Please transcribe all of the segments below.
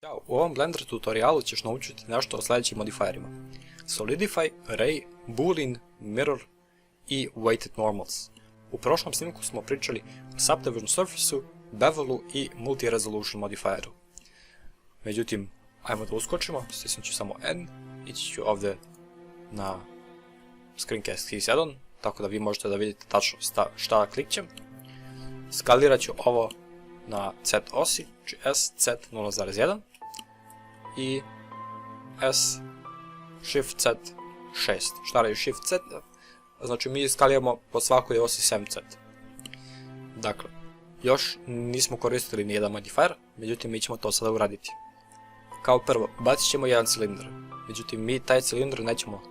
Ćao, u ovom Blender tutorialu ćeš naučiti nešto o sljedećim modifijerima: Solidify, Ray, Boolean, Mirror i Weighted Normals. U prošlom snimku smo pričali o Subdivision Surfaceu, Bevelu i Multi-Resolution modifijeru. Međutim, ajmo da uskočimo, stisnut ću samo N, ići ću ovdje na Screencast Keys 1, tako da vi možete da vidite tačno šta klikćem. Skalirat ću ovo na Z osi, znači S, Z 0.1 i S, Shift Z 6. Šta radi Shift Z? Znači mi skaliramo po svakoj osi 7Z. Dakle, još nismo koristili nijedan modifier, međutim mi ćemo to sada uraditi. Kao prvo, bacit ćemo jedan cilindar, međutim mi taj cilindar nećemo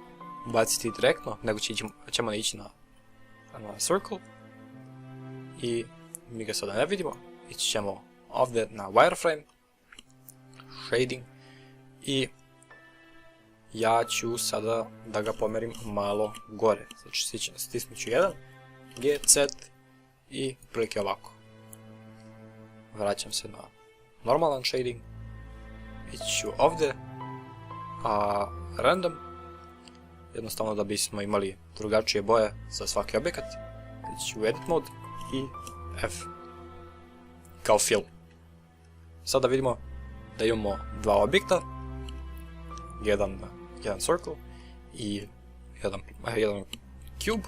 baciti direktno, nego ćemo ići na Circle i mi ga sada ne vidimo. Ići ćemo ovdje na Wireframe, Shading i ja ću sada da ga pomerim malo gore. Znači stisnut ću 1, G, Z i prilike ovako. Vraćam se na normalan shading, ići ću ovdje, random, jednostavno da bismo imali drugačije boje za svaki objekat. Ići ću u edit mode i F kao fill. Sada vidimo da imamo dva objekta, jedan circle i jedan cube.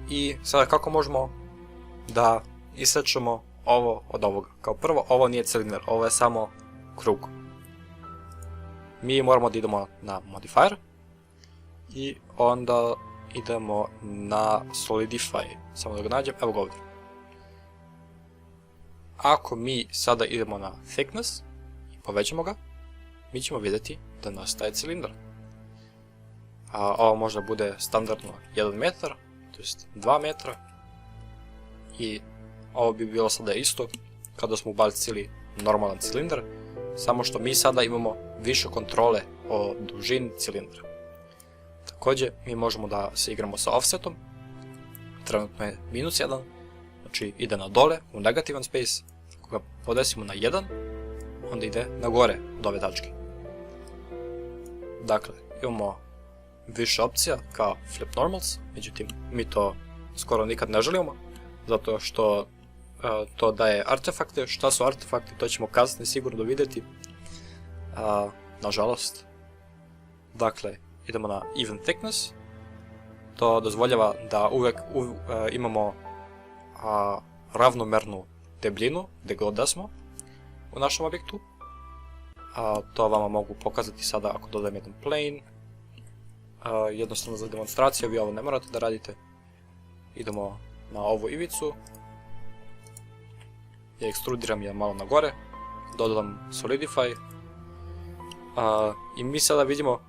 I sada kako možemo da isečemo ovo od ovoga? Kao prvo, ovo nije cilindar, ovo je samo krug. Mi moramo da idemo na modifier i onda idemo na solidify. Samo da ga nađem, evo ga ovdje. Ako mi sada idemo na thickness i povećamo ga, mi ćemo vidjeti da nastaje cilindar. Ovo možda bude standardno 1 metar, to jest 2 metra. I ovo bi bilo sada isto kada smo ubacili normalan cilindar, samo što mi sada imamo više kontrole o dužini cilindra. Također mi možemo da se igramo sa offsetom, trenutno je -1, znači ide na dole u negativan space. Ako ga podesimo na 1, onda ide na gore od ove tačke. Dakle, imamo više opcija kao Flip Normals, međutim mi to skoro nikad ne želimo, zato što to daje artefakte. Šta su artefakti, to ćemo kasnije sigurno vidjeti, nažalost. Dakle, idemo na Even Thickness, to dozvoljava da uvijek imamo ravnomernu debljinu gdje god da smo u našem objektu. To vama mogu pokazati sada ako dodajem jedan plane. Jednostavno za demonstraciju vi ovo ne morate da radite. Idemo na ovu ivicu, ja ekstrudiram je malo na gore, dodam solidify i mi sada vidimo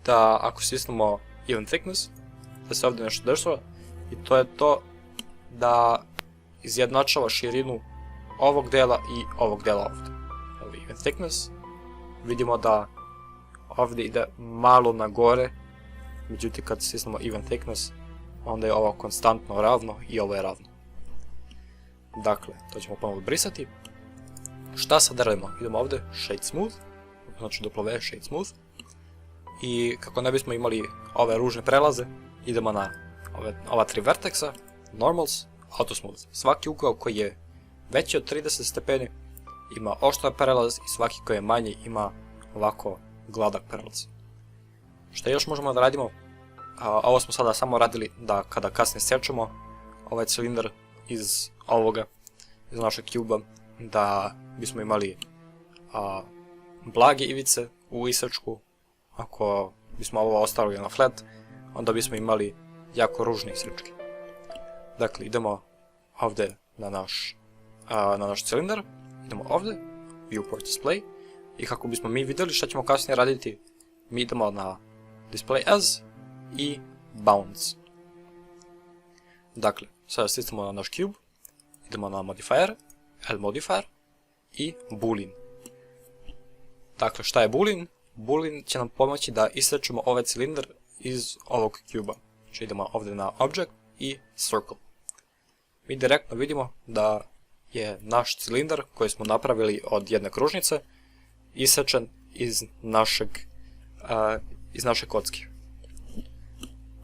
da ako stisnemo even thickness, da se ovdje nešto dešava, i to je to da izjednačava širinu ovog dela i ovog dela ovdje. Even thickness, vidimo da ovdje ide malo na gore, međutim kad stisnemo even thickness, onda je ovo konstantno ravno i ovo je ravno. Dakle, to ćemo ponovno brisati. Šta sad radimo? Idemo ovdje, shade smooth, znači W, shade smooth. I kako ne bismo imali ove ružne prelaze, idemo na ova tri vertexa, normals, auto smooth. Svaki ugao koji je veći od 30 stepeni ima oštar prelaz i svaki koji je manji ima ovako gladak prelaz. Što još možemo da radimo? Ovo smo sada samo radili da kada kasnije sečemo ovaj cilindar iz ovoga, iz našeg cuba, da bismo imali blage ivice u isečku. Ako bismo ovo ostavili na flat, onda bismo imali jako ružne isečke. Dakle, idemo ovdje na naš cilindar, idemo ovdje, viewport display, i kako bismo mi vidjeli šta ćemo kasnije raditi, mi idemo na display as i bounds. Dakle, sada stisnemo na naš cube, idemo na modifier, add modifier i boolean. Dakle, šta je boolean? Boolean će nam pomoći da isečemo ovaj cilindar iz ovog cuba. Znači idemo ovdje na object i circle. Mi direktno vidimo da je naš cilindar koji smo napravili od jedne kružnice isečen iz naše kocke.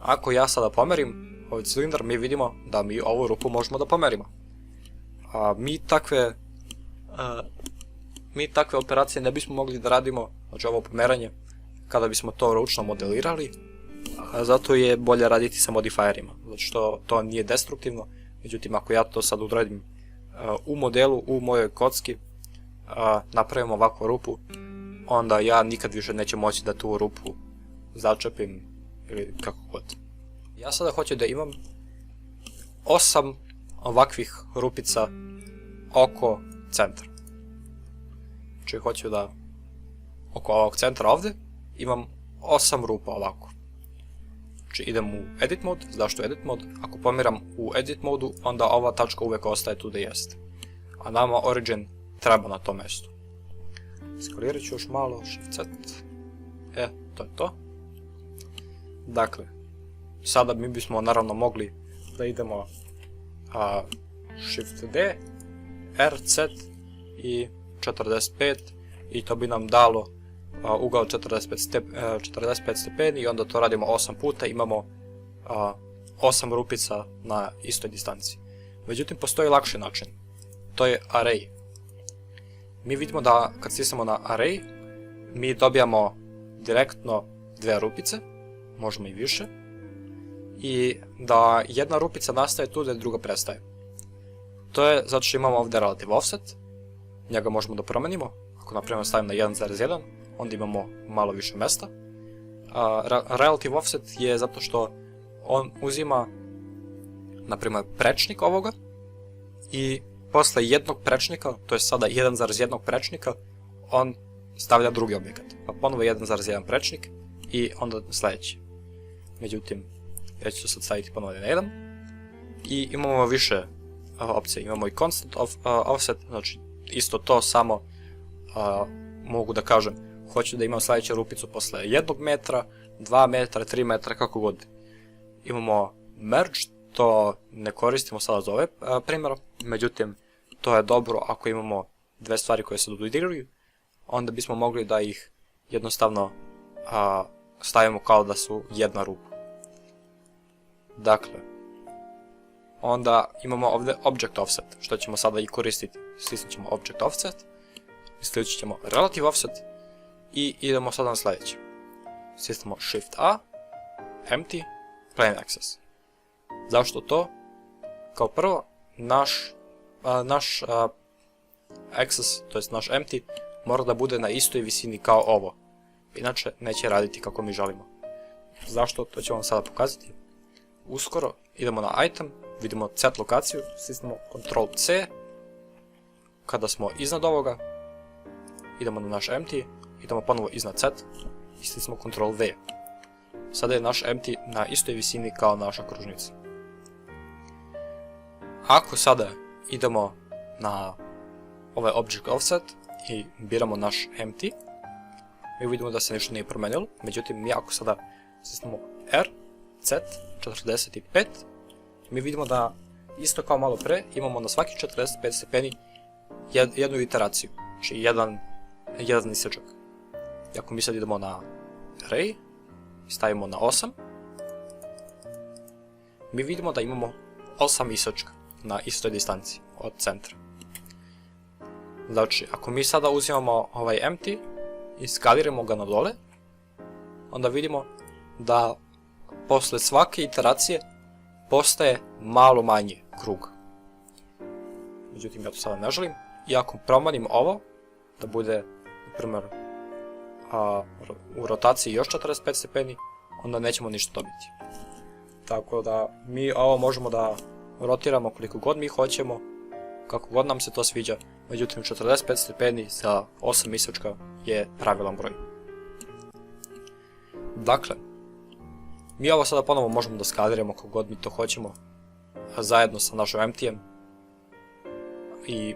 Ako ja sada pomerim ovaj cilindar, mi vidimo da mi ovu rupu možemo da pomerimo. Mi takve operacije ne bismo mogli da radimo, znači ovo pomeranje, kada bismo to ručno modelirali, zato je bolje raditi sa modifajerima, zato što to nije destruktivno. Međutim, ako ja to sad uradim u modelu, u mojoj kocki, napravim ovakvu rupu, onda ja nikad više neću moći da tu rupu začepim ili kako god. Ja sada hoću da imam 8 ovakvih rupica oko centra. Znači hoću da oko ovog centra ovdje imam 8 rupa ovako. Znači idem u edit mode. Zašto edit mode? Ako pomeram u edit modu, onda ova tačka uvijek ostaje tu gdje jeste. A nama origin treba na tom mjestu. Skalirat ću još malo, Shift Z. To je to. Dakle, sada mi bismo naravno mogli da idemo Shift D, R, Z i 45 i to bi nam dalo ugao 45 stepeni i onda to radimo 8 puta, imamo 8 rupica na istoj distanci. Međutim, postoji lakši način. To je array. Mi vidimo da kad stisnemo na array, mi dobijamo direktno 2 rupice, možemo i više, i da jedna rupica nastaje tu, da druga prestaje. To je zato što imamo ovdje relative offset, njega možemo da promenimo. Ako napravimo stavim na 1,1, onda imamo malo više mesta. Relative offset je zato što on uzima, naprimjer, prečnik ovoga i posle jednog prečnika, to je sada 1,1 prečnika, on stavlja drugi objekat. Pa ponovo 1,1 prečnik i onda sljedeći. Međutim, ja ću sad staviti ponovo na 1 i imamo više opcije. Imamo i constant offset, znači isto to, samo mogu da kažem hoću da imam sljedeću rupicu posle 1 metra, 2 metra, 3 metra, kako god. Imamo merge, to ne koristimo sada za ove primjera, međutim to je dobro ako imamo dve stvari koje se dodiraju, onda bismo mogli da ih jednostavno stavimo kao da su jedna rupa. Dakle, onda imamo ovdje object offset, što ćemo sada i koristiti. Stisnut ćemo object offset, isključit ćemo relative offset i idemo sada na sljedeće. Stisnemo Shift A, empty, plain access. Zašto to? Kao prvo, naš access, to jest naš empty, mora da bude na istoj visini kao ovo. Inače, neće raditi kako mi želimo. Zašto? To ću vam sada pokazati. Uskoro idemo na item, vidimo set lokaciju, stisnemo Ctrl C. Kada smo iznad ovoga, idemo na naš empty, idemo ponovo iznad set i stisnemo Ctrl V. Sada je naš empty na istoj visini kao naša kružnica. Ako sada idemo na ovaj object offset i biramo naš empty, mi vidimo da se ništa nije promenilo, međutim mi ako sada stisnemo R, Z, 45, mi vidimo da isto kao malo pre imamo na svaki 45 stepeni jednu iteraciju, znači jedan isečak. Ako mi sad idemo na array i stavimo na 8, mi vidimo da imamo 8 isečka na istoj distanci od centra. Znači, ako mi sada uzimamo ovaj empty i skaliramo ga na dole, onda vidimo da posle svake iteracije postaje malo manji krug. Međutim, ja to sada ne želim. I ako promenim ovo, da bude, na primjer, u rotaciji još 45 stepeni, onda nećemo ništa dobiti. Tako da mi ovo možemo da rotiramo koliko god mi hoćemo, kako god nam se to sviđa, međutim 45 stepeni za 8 isečka je pravilan broj. Dakle, mi ovo sada ponovo možemo da skaliramo kako god mi to hoćemo, zajedno sa našom empty-em i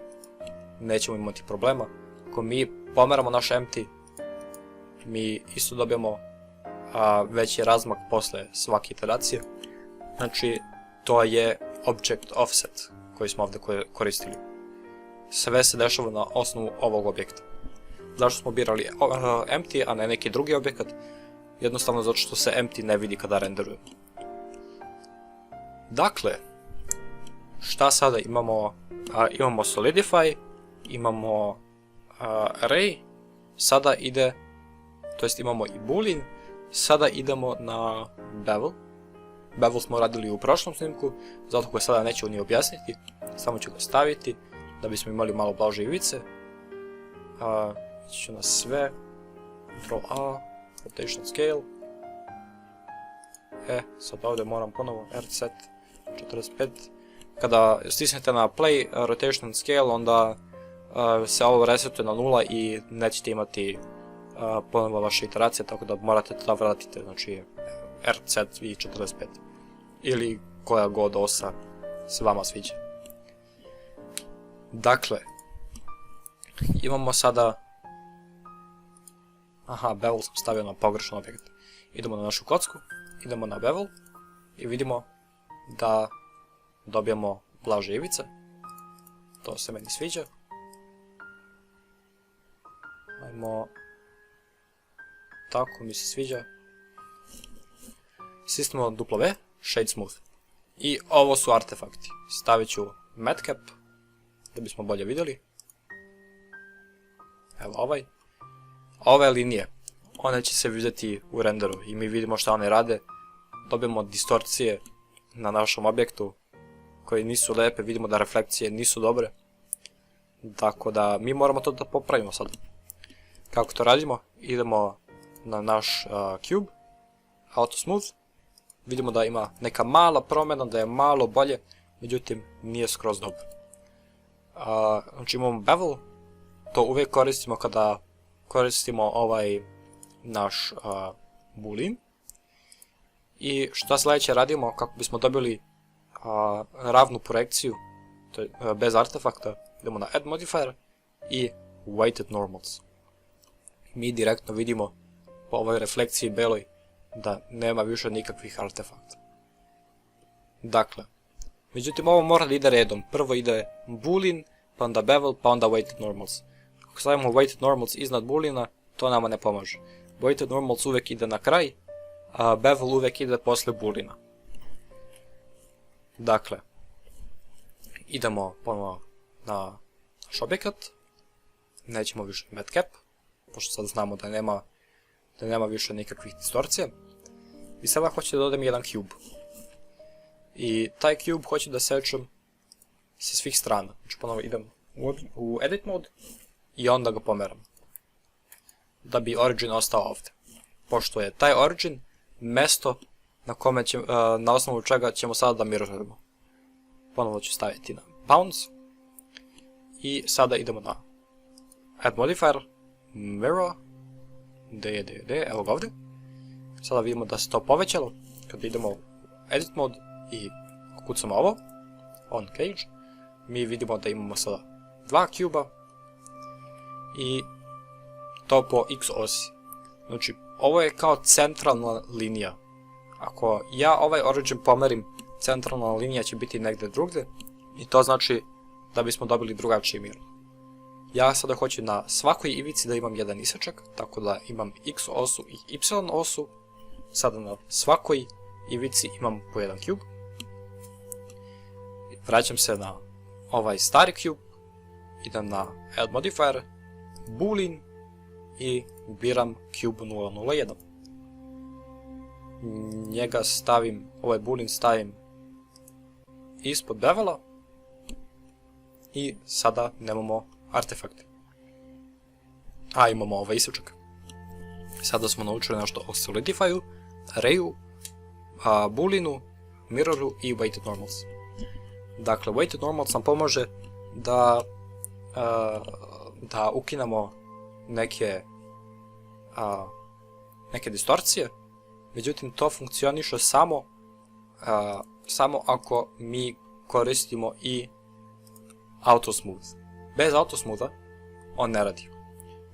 nećemo imati problema. Ako mi pomeramo naš empty, mi isto dobijamo veći razmak posle svake iteracije. Znači, to je object offset koji smo ovdje koristili. sve se dešava na osnovu ovog objekta. Zašto smo birali empty, a ne neki drugi objekat? Jednostavno zato što se empty ne vidi kada renderujemo. Dakle, šta sada imamo? Imamo solidify, imamo array, sada ide, to jest imamo i boolean, sada idemo na bevel. Bevel smo radili u prošlom snimku, zato koje sada neću ni objasniti, samo ću ga staviti da bismo imali malo blaže ivice. Ići ću na sve, Ctrl A, rotation scale. Sad ovdje moram ponovo rset 45. Kada stisnete na play rotation scale, onda se ovo resetuje na 0 i nećete imati ponovo vaše iteracije, tako da morate da vratite, znači rset i 45. Ili koja god osa se vama sviđa. Dakle, imamo sada... bevel sam stavio na pogrešan objekt. Idemo na našu kocku, idemo na bevel i vidimo da dobijamo blaže ivice. To se meni sviđa. Ajmo... Tako mi se sviđa. Stisnemo W, Shade Smooth. I ovo su artefakti. Stavit ću Matcap, da bismo bolje vidjeli. Evo ovaj. Ove linije, one će se vidjeti u renderu i mi vidimo šta one rade. Dobijemo distorcije na našem objektu koje nisu lepe, vidimo da reflekcije nisu dobre. Tako da mi moramo to da popravimo sad. Kako to radimo? Idemo na naš cube, Auto Smooth. Vidimo da ima neka mala promjena, da je malo bolje, međutim nije skroz dobro. Znači imamo bevel, to uvijek koristimo kada koristimo ovaj naš boolean. I šta sljedeće radimo kako bismo dobili ravnu projekciju, to je bez artefakta, idemo na add modifier i weighted normals. Mi direktno vidimo po ovoj refleksiji beloj da nema više nikakvih artefakta. Dakle, međutim ovo mora da ide redom. Prvo ide boolean, pa onda bevel, pa onda weighted normals. Ako stavimo weighted normals iznad booleana, to nama ne pomaže. Weighted normals uvijek ide na kraj, a bevel uvijek ide posle booleana. Dakle, idemo ponovo na naš objekat. Nećemo više matcap, pošto sad znamo da nema više nikakvih distorcija. I sada hoću da dodam jedan cube. I taj cube hoću da sečem sa svih strana. Znači ponovo idem u edit mode i onda ga pomeram. Da bi origin ostao ovdje. Pošto je taj origin mesto na osnovu čega ćemo sada da mirrorujemo. Ponovo ću staviti na bounce. I sada idemo na add modifier, mirror, evo ga ovdje. Sada vidimo da se to povećalo. Kada idemo u edit mode i kucamo ovo, on cage, mi vidimo da imamo sada dva cuba i to po x osi. Znači, ovo je kao centralna linija. Ako ja ovaj origin pomerim, centralna linija će biti negdje drugdje i to znači da bismo dobili drugačiji mir. Ja sada hoću na svakoj ivici da imam jedan isečak, tako da imam x osu i y osu. Sada na svakoj ivici imam po jedan cube. Vraćam se na ovaj stari cube, idem na add modifier, boolean i biram cube 001. Njega stavim, ovaj boolean stavim ispod bevela i sada nemamo artefakte. Imamo ovaj isečak. Sada smo naučili nešto o solidifyu, arrayu, booleanu, mirroru i weighted normals. Dakle, weighted normals nam pomože da ukinemo neke distorcije, međutim to funkcioniše samo ako mi koristimo i auto smooth. Bez auto smootha on ne radi.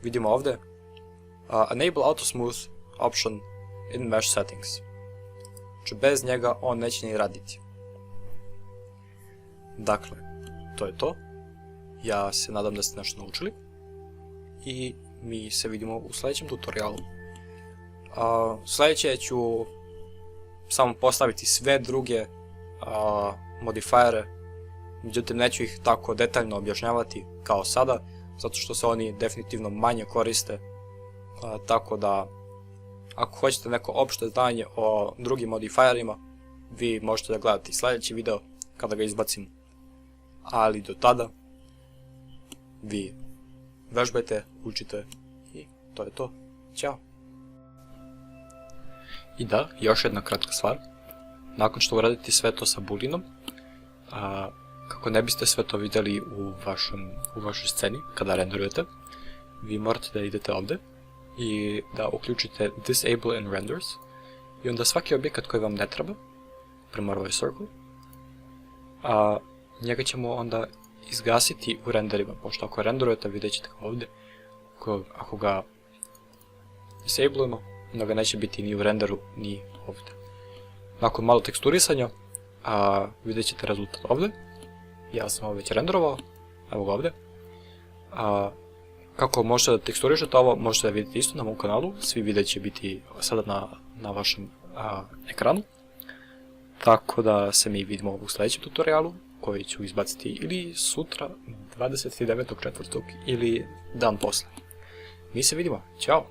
Vidimo ovdje enable auto smooth option in mesh settings. Znači bez njega on neće ni raditi. Dakle, to je to. Ja se nadam da ste nešto naučili i mi se vidimo u sljedećem tutorialu. Sljedeće ću samo postaviti sve druge modifajere, međutim neću ih tako detaljno objašnjavati kao sada, zato što se oni definitivno manje koriste, tako da ako hoćete neko opšte znanje o drugim modifajerima, vi možete da gledate sljedeći video kada ga izbacim, ali do tada vi vežbajte, učite i to je to. Ćao! I da, još jedna kratka stvar. Nakon što uradite sve to sa booleanom, kako ne biste sve to vidjeli u vašoj sceni kada renderujete, vi morate da idete ovdje i da uključite Disable in Renders i onda svaki objekat koji vam ne treba, prema ovaj circle, njega ćemo onda izgasiti u renderima, pošto ako renderujete vidjet ćete ga ovdje, ako ga disablujemo, onda ga neće biti ni u renderu ni ovdje. Nakon malo teksturisanja vidjet ćete rezultat ovdje. Ja sam ovo već renderovao, evo ga ovdje. Kako možete da teksturišete ovo, možete da vidite isto na mom kanalu, svi videi će biti sada na vašem ekranu. Tako da se mi vidimo u sljedećem tutorialu, koji ću izbaciti ili sutra, 29.4. ili dan posle. Mi se vidimo, ćao!